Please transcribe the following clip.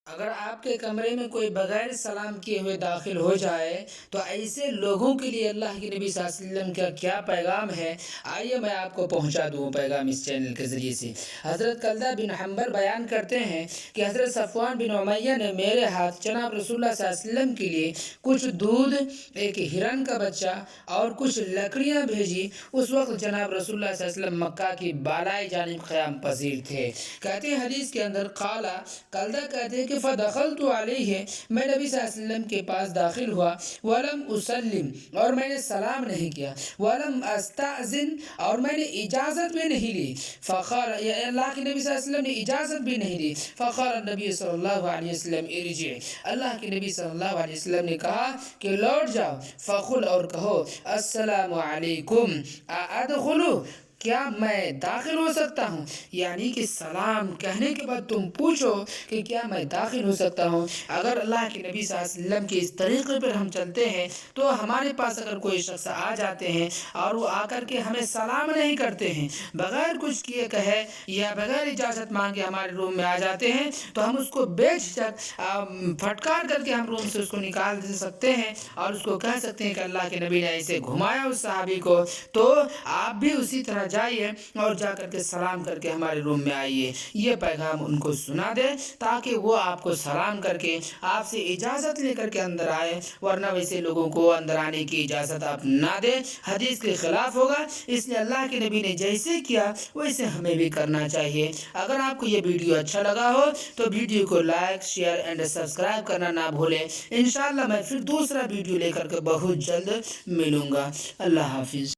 اگر آپ کے کمرے میں کوئی بغیر سلام کیے ہوئے داخل ہو جائے تو ایسے لوگوں کے لیے اللہ کے نبی صلی اللہ علیہ وسلم کا کیا پیغام ہے، آئیے میں آپ کو پہنچا دوں پیغام اس چینل کے ذریعے سے۔ حضرت کلدہ بن حنبل بیان کرتے ہیں کہ حضرت صفوان بن امیہ نے میرے ہاتھ جناب رسول اللہ صلی اللہ علیہ وسلم کے لیے کچھ دودھ، ایک ہرن کا بچہ اور کچھ لکڑیاں بھیجی۔ اس وقت جناب رسول اللہ صلی اللہ علیہ وسلم مکہ کی بالائی جانب قیام پذیر تھے۔ کہتے ہیں حدیث کے اندر قالا، کلدہ کہتے ہیں کہ فدخلت علیہ، میں نبی صلی اللہ علیہ وسلم کے پاس داخل ہوا، ولم اسلم، اور میں نے سلام نہیں کیا، ولم استأذن، اور میں نے اجازت بھی نہیں لی، فقال، اللہ کے نبی صلی اللہ علیہ وسلم نے اجازت بھی نہیں دی، فقال النبی صلی اللہ علیہ وسلم ارجع، اللہ کے نبی صلی اللہ علیہ وسلم نے کہا کہ لوٹ جاؤ، فقل، اور کہو السلام علیکم ادخل، کیا میں داخل ہو سکتا ہوں؟ یعنی کہ سلام کہنے کے بعد تم پوچھو کہ کیا میں داخل ہو سکتا ہوں۔ اگر اللہ کے نبی صلی اللہ علیہ وسلم کے اس طریقے پر ہم چلتے ہیں تو ہمارے پاس اگر کوئی شخص آ جاتے ہیں اور وہ آ کر کے ہمیں سلام نہیں کرتے ہیں، بغیر کچھ کیے کہے یا بغیر اجازت مانگے ہمارے روم میں آ جاتے ہیں، تو ہم اس کو بے جھجک پھٹکار کر کے ہم روم سے اس کو نکال دے سکتے ہیں اور اس کو کہہ سکتے ہیں کہ اللہ کے نبی نے ایسے گھمایا اس صحابی کو، تو آپ بھی اسی طرح جائیے اور جا کر کے سلام کر کے ہمارے روم میں آئیے۔ یہ پیغام ان کو سنا دے تاکہ وہ آپ کو سلام کر کے آپ سے اجازت لے کر کے اندر آئے، ورنہ ویسے لوگوں کو اندر آنے کی اجازت آپ نہ دیں، حدیث کے خلاف ہوگا۔ اس لیے اللہ کے نبی نے جیسے کیا ویسے ہمیں بھی کرنا چاہیے۔ اگر آپ کو یہ ویڈیو اچھا لگا ہو تو ویڈیو کو لائک، شیئر اینڈ سبسکرائب کرنا نہ بھولیں۔ انشاءاللہ میں پھر دوسرا ویڈیو لے کر کے بہت جلد ملوں گا۔ اللہ حافظ۔